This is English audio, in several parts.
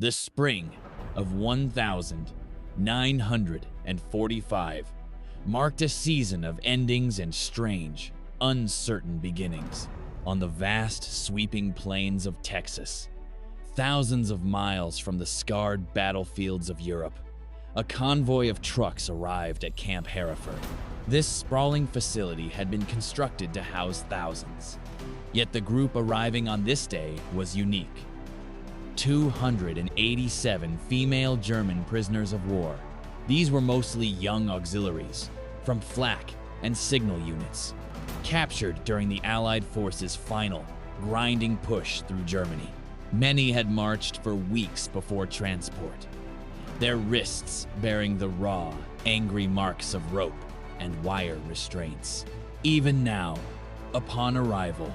The spring of 1945 marked a season of endings and strange, uncertain beginnings. On the vast, sweeping plains of Texas, thousands of miles from the scarred battlefields of Europe, a convoy of trucks arrived at Camp Hereford. This sprawling facility had been constructed to house thousands. Yet the group arriving on this day was unique. 287 female German prisoners of war. These were mostly young auxiliaries from Flak and Signal units, captured during the Allied forces' final, grinding push through Germany. Many had marched for weeks before transport, their wrists bearing the raw, angry marks of rope and wire restraints. Even now, upon arrival,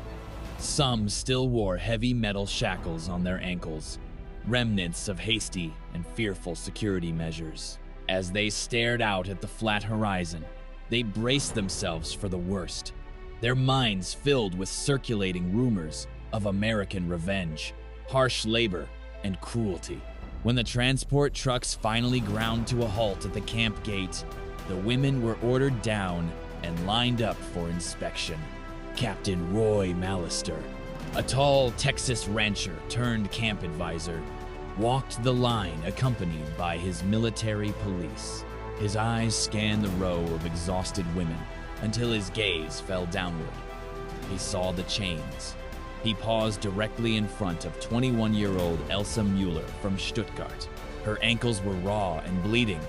some still wore heavy metal shackles on their ankles, remnants of hasty and fearful security measures. As they stared out at the flat horizon, they braced themselves for the worst, their minds filled with circulating rumors of American revenge, harsh labor, and cruelty. When the transport trucks finally ground to a halt at the camp gate, the women were ordered down and lined up for inspection. Captain Roy Mallister, a tall Texas rancher turned camp advisor, walked the line accompanied by his military police. His eyes scanned the row of exhausted women until his gaze fell downward. He saw the chains. He paused directly in front of 21-year-old Elsa Mueller from Stuttgart. Her ankles were raw and bleeding,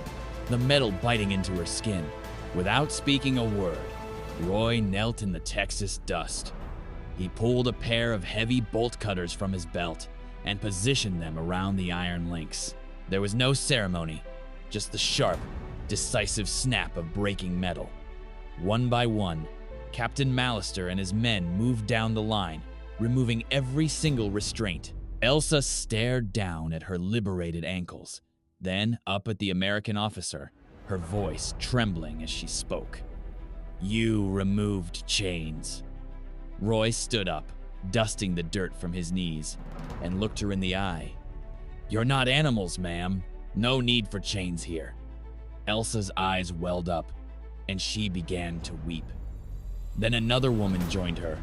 the metal biting into her skin. Without speaking a word, Roy knelt in the Texas dust. He pulled a pair of heavy bolt cutters from his belt and positioned them around the iron links. There was no ceremony, just the sharp, decisive snap of breaking metal. One by one, Captain Mallister and his men moved down the line, removing every single restraint. Elsa stared down at her liberated ankles, then up at the American officer, her voice trembling as she spoke. "You removed chains." Roy stood up, dusting the dirt from his knees, and looked her in the eye. "You're not animals, ma'am. No need for chains here." Elsa's eyes welled up, and she began to weep. Then another woman joined her,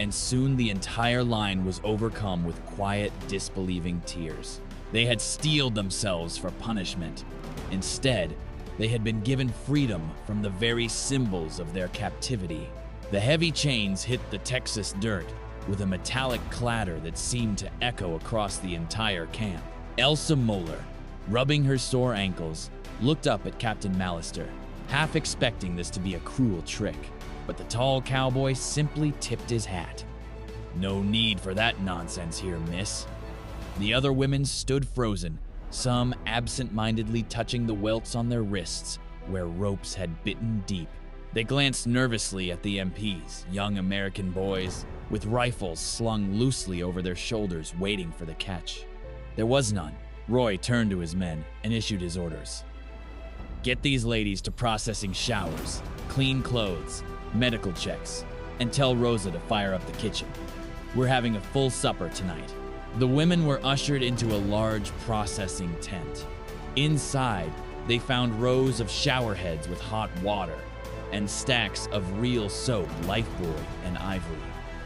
and soon the entire line was overcome with quiet, disbelieving tears. They had steeled themselves for punishment. Instead, they had been given freedom from the very symbols of their captivity. The heavy chains hit the Texas dirt with a metallic clatter that seemed to echo across the entire camp. Elsa Mueller, rubbing her sore ankles, looked up at Captain Mallister, half expecting this to be a cruel trick. But the tall cowboy simply tipped his hat. "No need for that nonsense here, miss." The other women stood frozen, some absent-mindedly touching the welts on their wrists where ropes had bitten deep. They glanced nervously at the MPs, young American boys, with rifles slung loosely over their shoulders waiting for the catch. There was none. Roy turned to his men and issued his orders. "Get these ladies to processing showers, clean clothes, medical checks, and tell Rosa to fire up the kitchen. We're having a full supper tonight." The women were ushered into a large processing tent. Inside, they found rows of shower heads with hot water and stacks of real soap, Lifebuoy, and Ivory.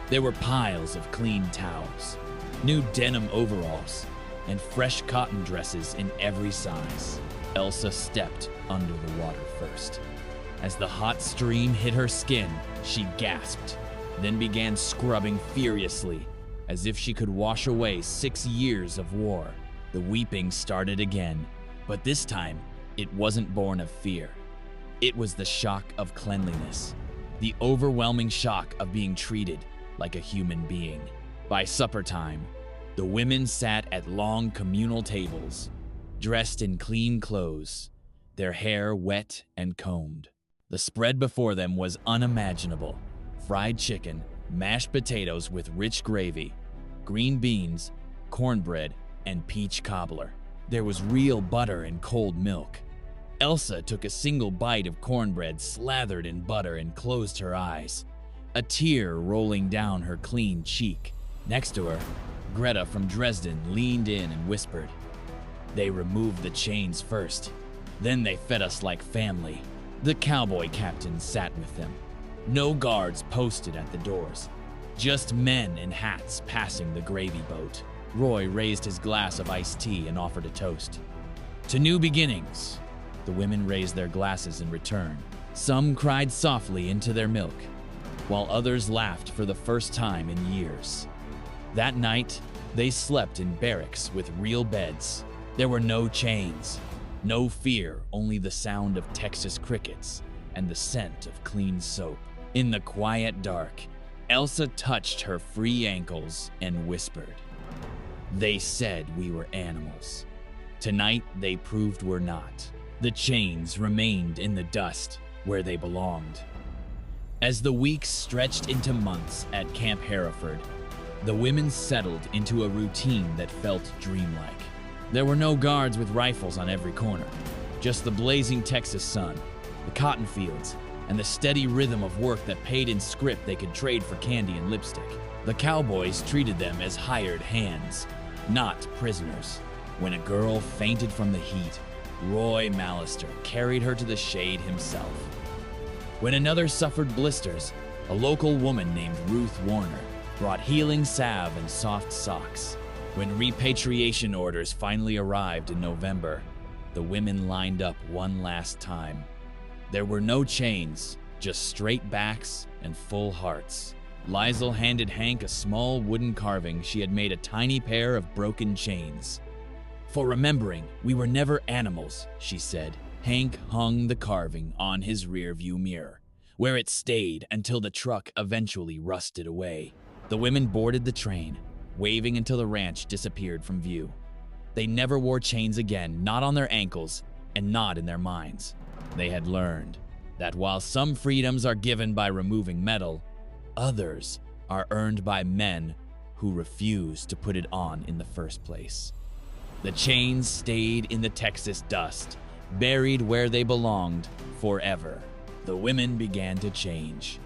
There were piles of clean towels, new denim overalls, and fresh cotton dresses in every size. Elsa stepped under the water first. As the hot stream hit her skin, she gasped, then began scrubbing furiously, as if she could wash away 6 years of war. The weeping started again, but this time, it wasn't born of fear. It was the shock of cleanliness, the overwhelming shock of being treated like a human being. By supper time, the women sat at long communal tables, dressed in clean clothes, their hair wet and combed. The spread before them was unimaginable: fried chicken, mashed potatoes with rich gravy, green beans, cornbread, and peach cobbler. There was real butter and cold milk. Elsa took a single bite of cornbread slathered in butter and closed her eyes, a tear rolling down her clean cheek. Next to her, Greta from Dresden leaned in and whispered, They removed the chains first. Then they fed us like family. The cowboy captain sat with them. No guards posted at the doors. Just men in hats passing the gravy boat. Roy raised his glass of iced tea and offered a toast. To new beginnings. The women raised their glasses in return. Some cried softly into their milk, while others laughed for the first time in years. That night, they slept in barracks with real beds. There were no chains, no fear, only the sound of Texas crickets and the scent of clean soap. In the quiet dark, Elsa touched her free ankles and whispered, "They said we were animals. Tonight, they proved we're not." The chains remained in the dust where they belonged. As the weeks stretched into months at Camp Hereford, the women settled into a routine that felt dreamlike. There were no guards with rifles on every corner, just the blazing Texas sun, the cotton fields, and the steady rhythm of work that paid in script they could trade for candy and lipstick. The Cowboys treated them as hired hands, not prisoners. When a girl fainted from the heat, Roy Mallister carried her to the shade himself. When another suffered blisters, a local woman named Ruth Warner brought healing salve and soft socks. When repatriation orders finally arrived in November, the women lined up one last time. There were no chains, just straight backs and full hearts. Liesl handed Hank a small wooden carving she had made a tiny pair of broken chains. "For remembering, we were never animals," she said. Hank hung the carving on his rearview mirror, where it stayed until the truck eventually rusted away. The women boarded the train, waving until the ranch disappeared from view. They never wore chains again, not on their ankles and not in their minds. They had learned that while some freedoms are given by removing metal, others are earned by men who refuse to put it on in the first place. The chains stayed in the Texas dust, buried where they belonged forever. The women began to change.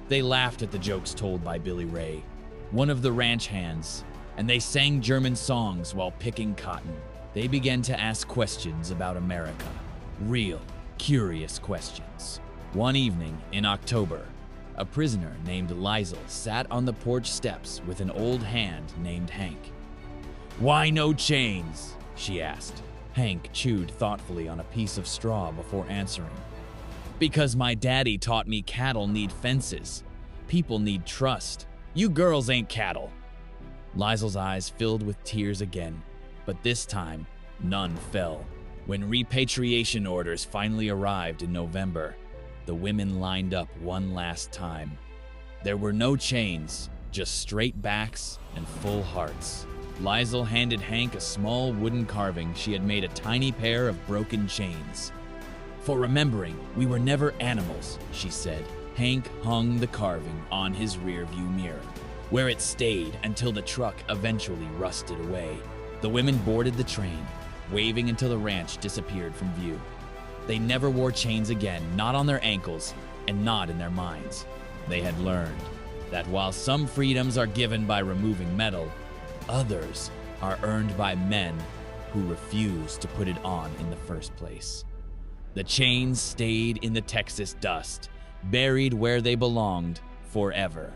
They laughed at the jokes told by Billy Ray, one of the ranch hands, and they sang German songs while picking cotton. They began to ask questions about America, real, curious questions. One evening in October, a prisoner named Liesl sat on the porch steps with an old hand named Hank. "Why no chains?" she asked. Hank chewed thoughtfully on a piece of straw before answering. "Because my daddy taught me cattle need fences. People need trust. You girls ain't cattle." Liesl's eyes filled with tears again, but this time, none fell. When repatriation orders finally arrived in November, the women lined up one last time. There were no chains, just straight backs and full hearts. Liesl handed Hank a small wooden carving she had made a tiny pair of broken chains. "For remembering, we were never animals," she said. Hank hung the carving on his rearview mirror, where it stayed until the truck eventually rusted away. The women boarded the train, waving until the ranch disappeared from view. They never wore chains again, not on their ankles and not in their minds. They had learned that while some freedoms are given by removing metal, others are earned by men who refuse to put it on in the first place. The chains stayed in the Texas dust, buried where they belonged forever.